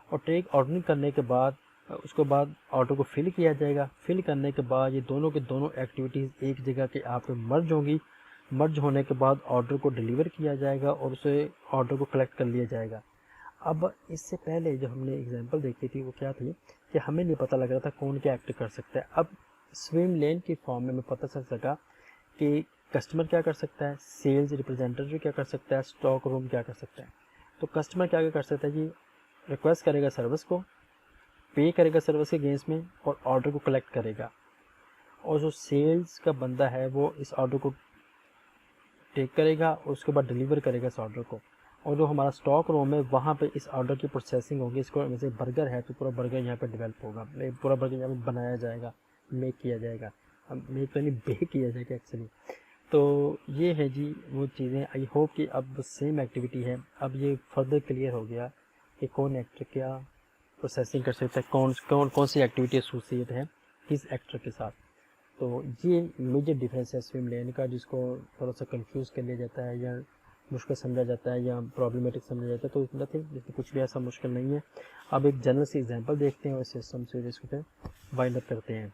اور ٹیک آرڈرنگ کرنے کے بعد اس کے بعد آرڈر کو فل کیا جائے گا. فل کرنے کے بعد یہ دونوں کے دونوں ایکٹیویٹیز ایک جگہ کے آپ پہ مرج ہوں گی. مرج ہونے کے بعد آرڈر کو ڈیلیور کیا جائے گا اور اسے آرڈر کو کلیکٹ کر لیا جائے گا. اب اس سے پہلے جو ہم نے ایگزامپل دیکھی تھی وہ کیا تھی کہ ہمیں نہیں پتہ لگ رہا تھا کون کیا ایکٹ کر سکتا ہے. اب سوئم لین کی فارم میں ہمیں پتہ چل سکا کہ کسٹمر کیا کر سکتا ہے، سیلز ریپرزینٹیو کیا کر سکتا ہے، اسٹاک روم کیا کر سکتا ہے. تو کسٹمر کیا کر سکتا ہے جی، ریکویسٹ کرے گا سروس کو، پے کرے گا سروس کے اگینسٹ میں اور آرڈر کو کلیکٹ کرے گا. اور جو سیلز کا بندہ ہے وہ اس آرڈر کو ٹیک کرے گا اور اس کے بعد ڈیلیور کرے گا اس آرڈر کو. اور جو ہمارا اسٹاک روم ہے وہاں پہ اس آرڈر کی پروسیسنگ ہوگی. اس کو جیسے برگر ہے تو پورا برگر یہاں پہ ڈیولپ ہوگا، پورا برگر یہاں پہ بنایا جائے گا، میک کیا جائے گا. میک تو نہیں، بیک کیا جائے گا ایکچولی. تو یہ ہے جی وہ چیزیں. آئی ہوپ کہ اب سیم ایکٹیویٹی ہے. اب یہ فردر کلیئر ہو گیا کہ کون ایکٹر کیا پروسیسنگ کر سکتا ہے، کون سی ایکٹیویٹی ایسوسیٹ ہے کس ایکٹر کے ساتھ. تو یہ میجر ڈفرینس ہے سوئم لین کا، جس کو تھوڑا سا کنفیوز کر لیا جاتا ہے یا مشکل سمجھا جاتا ہے یا پرابلمیٹک سمجھا جاتا ہے. تو نتھنگ، جس میں کچھ بھی ایسا مشکل نہیں ہے. اب ایک جنرل سی ایگزامپل دیکھتے ہیں اور سسٹم سے اس کو وائنڈ اپ کرتے ہیں.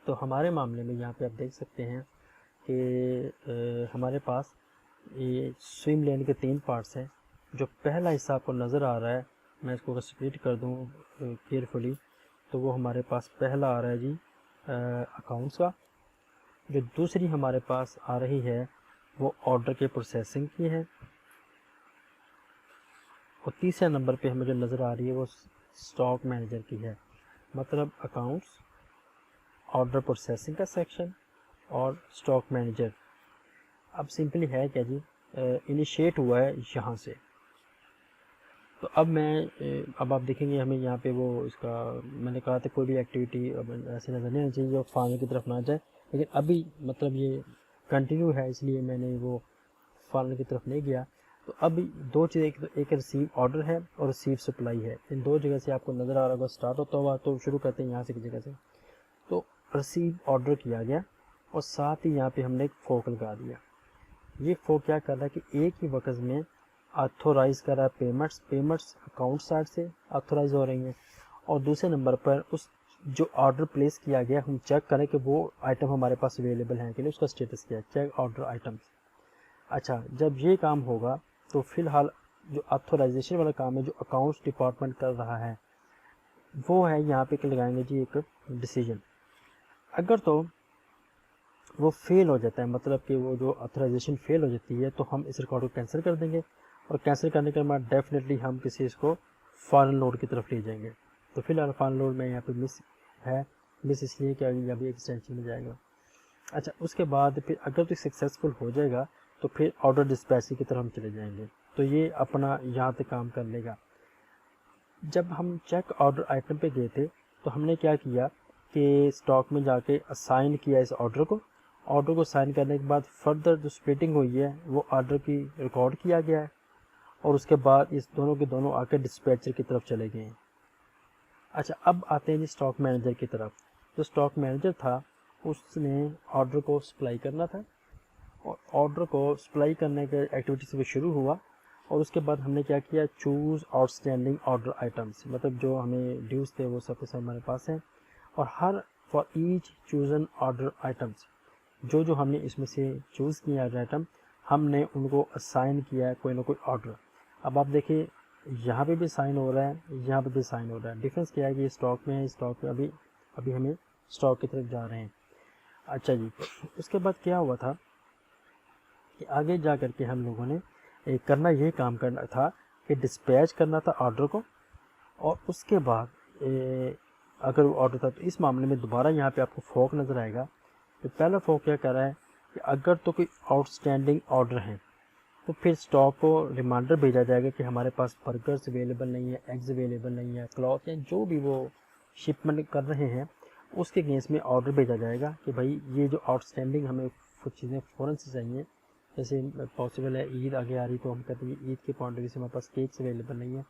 تو ہمارے معاملے میں یہاں پہ آپ دیکھ سکتے ہیں کہ ہمارے پاس یہ سوئم لین کے 3 پارٹس ہیں. جو پہلا حصہ آپ کو نظر آ رہا ہے، میں اس کو سپلٹ کر دوں کیئرفلی، تو وہ ہمارے پاس پہلا آ رہا ہے جی اکاؤنٹس کا. جو دوسری ہمارے پاس آ رہی ہے وہ آرڈر کے پروسیسنگ کی ہے. اور تیسرے نمبر پہ ہمیں جو نظر آ رہی ہے وہ اسٹاک مینیجر کی ہے. مطلب اکاؤنٹس، آرڈر پروسیسنگ کا سیکشن اور اسٹاک مینیجر. اب سمپلی ہے کیا جی، انیشیٹ ہوا ہے یہاں سے. تو اب آپ دیکھیں گے ہمیں یہاں پہ وہ اس کا میں نے کہا تھا کوئی بھی ایکٹیویٹی اب ایسے نظر نہیں آنی چاہیے جو فارم کی طرف نہ جائے. لیکن ابھی مطلب یہ کنٹینیو ہے، اس لیے میں نے وہ فائنل کی طرف نہیں گیا. تو اب دو چیزیں، ایک ریسیو آرڈر ہے اور ریسیو سپلائی ہے. ان دو جگہ سے آپ کو نظر آ رہا ہوگا اسٹارٹ ہوتا ہوا. تو شروع کرتے ہیں یہاں سے کی جگہ سے. تو ریسیو آرڈر کیا گیا اور ساتھ ہی یہاں پہ ہم نے ایک فورک لگا دیا. یہ فورک کیا کر رہا ہے کہ ایک ہی وقت میں آتھورائز کر رہا ہے پیمنٹس اکاؤنٹ سائڈ سے آتھورائز ہو رہی ہیں، اور دوسرے نمبر پر اس جو آرڈر پلیس کیا گیا ہم چیک کریں کہ وہ آئٹم ہمارے پاس اویلیبل ہیں کہ نہیں، اس کا اسٹیٹس کیا ہے، چیک آرڈر آئٹمس. اچھا، جب یہ کام ہوگا تو فی الحال جو آتھورائزیشن والا کام ہے جو اکاؤنٹس ڈپارٹمنٹ کر رہا ہے وہ ہے یہاں پہ لگائیں گے جی ایک ڈیسیجن. اگر تو وہ فیل ہو جاتا ہے، مطلب کہ وہ جو آتھورائزیشن فیل ہو جاتی ہے، تو ہم اس ریکارڈ کو کینسل کر دیں گے، اور کینسل کرنے کے بعد ڈیفینیٹلی ہم کسی اس کو فائنل لوڈ کی طرف لے جائیں گے. تو فی الحال فائنل لوڈ میں یہاں پہ مس اس لیے کہ ابھی ایکسٹینشن میں جائے گا. اچھا، اس کے بعد پھر اگر تو سکسیزفل ہو جائے گا تو پھر آرڈر ڈسپیچ کی طرف ہم چلے جائیں گے. تو یہ اپنا یہاں تک کام کر لے گا. جب ہم چیک آرڈر آئٹم پہ گئے تھے تو ہم نے کیا کیا کہ اسٹاک میں جا کے اسائن کیا اس آرڈر کو سائن کرنے کے بعد فردر جو سپلٹنگ ہوئی ہے وہ آرڈر کی ریکارڈ کیا گیا ہے، اور اس کے بعد اس دونوں کے دونوں آ کے ڈسپیچر کی طرف چلے گئے ہیں. اچھا، اب آتے ہیں جی اسٹاک مینیجر کی طرف. جو اسٹاک مینیجر تھا اس نے آرڈر کو سپلائی کرنا تھا، اور آرڈر کو سپلائی کرنے کے ایکٹیویٹی سے وہ شروع ہوا. اور اس کے بعد ہم نے کیا کیا، choose out standing order items, مطلب جو ہمیں ڈیوز تھے وہ سب کے سب ہمارے پاس ہیں، اور her for each chosen order items جو ہم نے اس میں سے چوز کیا آرڈر آئٹم، ہم نے ان کو اسائن کیا ہے کوئی نہ کوئی آرڈر. اب آپ دیکھیں یہاں پہ بھی سائن ہو رہا ہے، یہاں پہ بھی سائن ہو رہا ہے. ڈفرینس کیا ہے کہ یہ اسٹاک میں ہے، اسٹاک میں ابھی ہمیں اسٹاک کی طرف جا رہے ہیں. اچھا جی، اس کے بعد کیا ہوا تھا کہ آگے جا کر کے ہم لوگوں نے کرنا یہ کام کرنا تھا کہ ڈسپیچ کرنا تھا آرڈر کو، اور اس کے بعد اگر وہ آرڈر تھا تو اس معاملے میں دوبارہ یہاں پہ آپ کو فورک نظر آئے گا. تو پہلا فورک کیا کر رہا ہے کہ اگر تو کوئی آؤٹ اسٹینڈنگ آرڈر ہیں تو پھر اسٹاک کو ریمائنڈر بھیجا جائے گا کہ ہمارے پاس برگرز اویلیبل نہیں ہے، ایگز اویلیبل نہیں ہے، کلاتھ یا جو بھی وہ شپمنٹ کر رہے ہیں اس کے اگینسٹ میں آرڈر بھیجا جائے گا کہ بھائی یہ جو آؤٹ اسٹینڈنگ ہمیں کچھ چیزیں فوراً سے چاہیے. جیسے پاسبل ہے عید آگے آ رہی تو ہم کہتے ہیں عید کے پوائنٹ آف ویو سے ہمارے پاس کیکس اویلیبل نہیں ہے،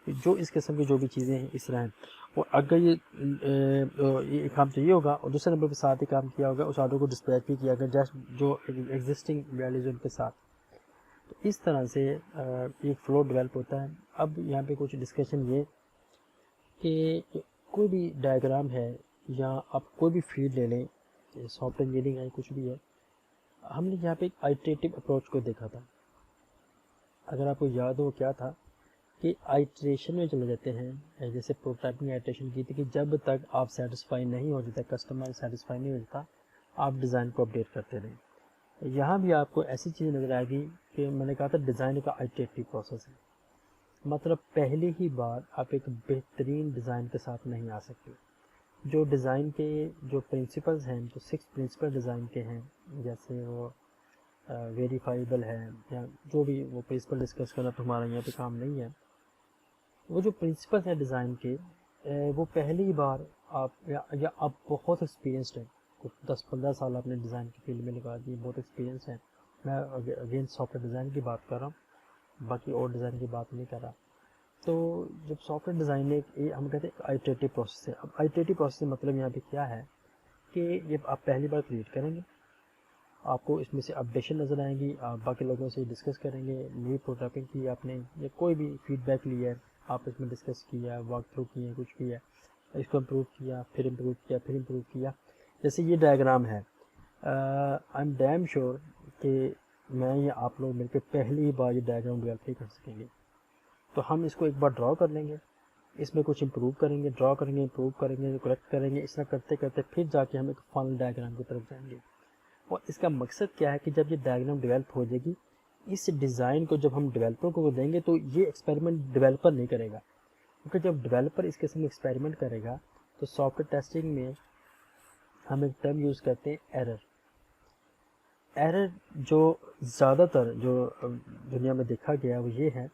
جو اس قسم کی جو بھی چیزیں ہیں اس طرح ہیں. اور اگر یہ کام تو یہ ہوگا، اور دوسرے نمبر پہ ساتھ ہی کام کیا ہوگا اس آرڈر کو ڈسپیچ بھی کیا گیا جسٹ جو ایگزسٹنگ ویلیوز ان کے ساتھ. تو اس طرح سے ایک فلو ڈیولپ ہوتا ہے. اب یہاں پہ کچھ ڈسکشن یہ کہ کوئی بھی ڈائیگرام ہے یا آپ کوئی بھی فیلڈ لے لیں، سافٹ ویئر انجینئرنگ ہے کچھ بھی ہے، ہم نے یہاں پہ ایک آئٹریٹو اپروچ کو دیکھا تھا. اگر آپ کو یاد ہو کیا تھا کہ آئٹریشن میں چلے جاتے ہیں، جیسے پروٹوٹائپنگ آئٹریشن کی تھی کہ جب تک آپ سیٹسفائی نہیں ہو جاتا، کسٹمر سیٹسفائی نہیں ہو جاتا، آپ ڈیزائن کو اپڈیٹ کرتے رہیں. یہاں بھی آپ کو ایسی چیز نظر آئے گی کہ میں نے کہا تھا ڈیزائن کا آئٹریٹو پروسیس ہے، مطلب پہلی ہی بار آپ ایک بہترین ڈیزائن کے ساتھ نہیں آ سکتے. جو ڈیزائن کے جو پرنسپلز ہیں، جو 6 پرنسپل ڈیزائن کے ہیں، جیسے وہ ویریفائیبل ہے یا جو بھی وہ پرنسپل ڈسکس کرنا تو ہمارا یہاں پہ کام نہیں ہے. وہ جو پرنسپل ہیں ڈیزائن کے، وہ پہلی بار آپ یا آپ بہت ایکسپیرینسڈ ہیں، 10-15 سال آپ نے ڈیزائن کی فیلڈ میں لگا دی، بہت ایکسپیرینس ہیں. میں اگین سافٹ ویئر ڈیزائن کی بات کر رہا ہوں، باقی اور ڈیزائن کی بات نہیں کر رہا. تو جب سافٹ ویئر ڈیزائن ہم کہتے ہیں آئٹریٹو پروسیس ہے. اب آئٹریٹو پروسیس مطلب یہاں پہ کیا ہے کہ جب آپ پہلی بار کریٹ کریں گے آپ کو اس میں سے اپڈیشن نظر آئیں گی، آپ باقی لوگوں سے ڈسکس کریں گے، نئی پروٹوٹائپنگ کی آپ نے یا کوئی بھی فیڈ بیک لی ہے آپ اس میں ڈسکس کیا، واک تھرو کیے، کچھ بھی ہے، اس کو امپروو کیا، پھر امپروو کیا. جیسے یہ ڈائیگرام ہے، آئی ایم ڈیم شیور کہ میں یا آپ لوگ مل کے پہلی بار یہ ڈائیگرام ڈیولپ نہیں کر سکیں گے. تو ہم اس کو ایک بار ڈرا کر لیں گے، اس میں کچھ امپروو کریں گے، ڈرا کریں گے، امپروو کریں گے، کریکٹ کریں گے، اس طرح کرتے کرتے پھر جا کے ہم ایک فائنل ڈائیگرام کی طرف جائیں گے. اور اس کا مقصد کیا ہے کہ جب یہ ڈائیگرام ڈیولپ ہو جائے گی، اس ڈیزائن کو جب ہم ڈیولپر کو دیں گے تو یہ ایکسپیریمنٹ ڈیولپر نہیں کرے گا، کیونکہ جب ڈیولپر اس قسم ایکسپیریمنٹ کرے گا تو سافٹ ویئر ٹیسٹنگ میں ہم ایک ٹرم یوز کرتے ہیں ایرر جو زیادہ تر جو دنیا میں دیکھا گیا وہ یہ ہے،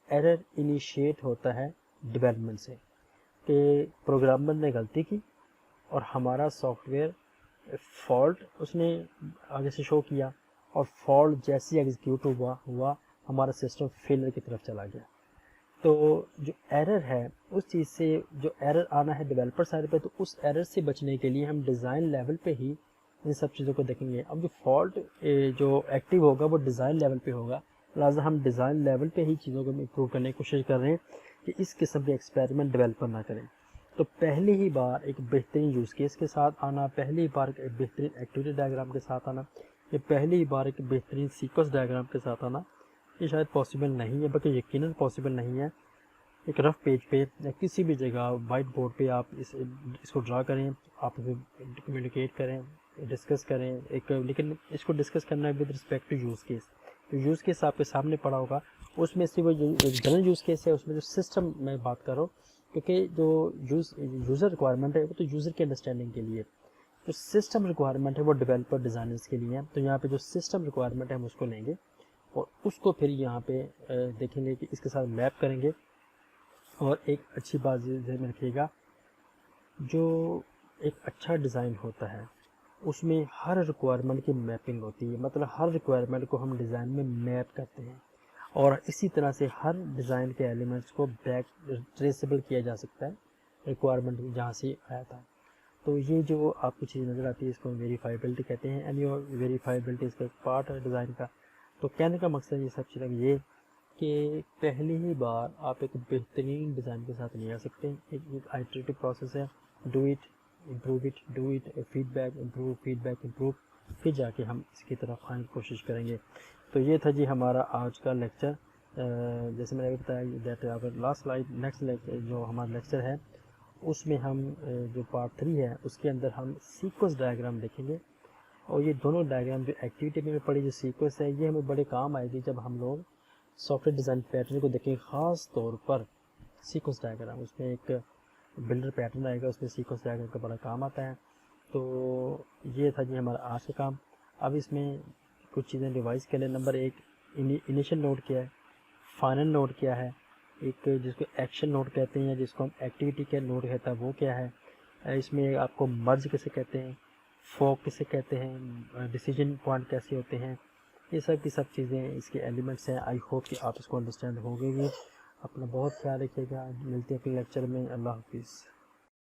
ایرر انیشیٹ ہوتا ہے ڈیولپمنٹ سے، کہ پروگرامر نے غلطی کی اور ہمارا سافٹ ویئر فالٹ اس نے آگے سے شو کیا، اور فالٹ جیسے ہی ایگزیکیوٹ ہوا ہمارا سسٹم فیلر کی طرف چلا گیا. تو جو ایرر ہے اس چیز سے جو ایرر آنا ہے ڈیولپر سائڈ پہ، تو اس ایرر سے بچنے کے لیے ہم ڈیزائن لیول پہ ہی ان سب چیزوں کو دیکھیں گے. اب جو فالٹ جو ایکٹیو ہوگا وہ ڈیزائن لیول پہ ہوگا، لہٰذا ہم ڈیزائن لیول پہ ہی چیزوں کو امپروو کرنے کی کوشش کر رہے ہیں کہ اس قسم کے ایکسپیریمنٹ ڈیولپر نہ کریں. تو پہلی ہی بار ایک بہترین یوز کیس کے ساتھ آنا، پہلی بار ایک بہترین ایکٹیویٹی ڈائیگرام کے ساتھ آنا، یا پہلی بار ایک بہترین سیکوینس ڈائیگرام کے ساتھ آنا، یہ شاید پاسبل نہیں ہے، بلکہ یقیناً پاسبل نہیں ہے. ایک رف پیج پہ یا کسی بھی جگہ وائٹ بورڈ پہ آپ اس کو ڈرا کریں، آپ کمیونیکیٹ کریں، ڈسکس کریں لیکن اس کو ڈسکس کرنا ہے with respect to use case. جو یوز کیس آپ کے سامنے پڑا ہوگا اس میں سے وہ جو جنرل یوز کیس ہے، اس میں جو سسٹم میں بات کر رہا ہوں، کیونکہ جو یوزر ریکوائرمنٹ ہے وہ تو یوزر کی انڈرسٹینڈنگ کے لیے، جو سسٹم ریکوائرمنٹ ہے وہ ڈیولپر ڈیزائنرز کے لیے ہے. تو یہاں پہ جو سسٹم ریکوائرمنٹ ہے ہم اس کو لیں گے اور اس کو پھر یہاں پہ دیکھیں گے کہ اس کے ساتھ میپ کریں گے. اور ایک اچھی بات ذہن میں رکھیے گا، جو ایک اچھا ڈیزائن ہوتا ہے اس میں ہر ریکوائرمنٹ کی میپنگ ہوتی ہے، مطلب ہر ریکوائرمنٹ کو ہم ڈیزائن میں میپ کرتے ہیں، اور اسی طرح سے ہر ڈیزائن کے ایلیمنٹس کو بیک ٹریسیبل کیا جا سکتا ہے ریکوائرمنٹ جہاں سے آیا تھا. تو یہ جو آپ کو چیز نظر آتی ہے اس کو ویریفائیبلٹی کہتے ہیں، اینڈ ویریفائیبلٹی اس کا ایک پارٹ ہے ڈیزائن کا. تو کہنے کا مقصد یہ سب چیزیں یہ کہ پہلی ہی بار آپ ایک بہترین ڈیزائن کے ساتھ نہیں آ سکتے. ایک آئٹریٹو پروسیس ہے، do it improve it, do it feedback improve, feedback improve, پھر جا کے ہم اس کی طرف آنے کی کوشش کریں گے. تو یہ تھا جی ہمارا آج کا لیکچر. جیسے میں نے بتایا دیٹ لاسٹ سلائڈ نیکسٹ جو ہمارا لیکچر ہے اس میں ہم جو پارٹ 3 ہے اس کے اندر ہم سیکوینس ڈائیگرام دیکھیں گے. اور یہ دونوں ڈائیگرام جو ایکٹیویٹی میں پڑی جو سیکوینس ہے یہ ہمیں بڑے کام آئے گی جب ہم لوگ سافٹ ویئر ڈیزائن پیٹرن کو دیکھیں، خاص طور پر سیکوینس ڈائیگرام. اس میں ایک بلڈر پیٹرن آئے گا، اس میں سیکوینس ڈائیگرام کا بڑا کام آتا ہے. تو یہ تھا جی ہمارا آج کا کام. اب اس میں کچھ چیزیں ریوائز کر لیں. نمبر 1 انیشل نوڈ کیا ہے، فائنل نوڈ کیا ہے، ایک جس کو ایکشن نوڈ کہتے ہیں جس کو ہم ایکٹیویٹی کا نوڈ کہتا ہے وہ کیا ہے، اس میں آپ کو مرج کسے کہتے ہیں، فوک کسے کہتے ہیں، ڈیسیجن پوائنٹ کیسے ہوتے ہیں، یہ سب کی سب چیزیں اس کے ایلیمنٹس ہیں. آئی ہوپ کہ آپ اس کو انڈرسٹینڈ ہو گئے گی. اپنا بہت خیال رکھیے گا، ملتے ہیں اپنے لیکچر میں. اللہ حافظ.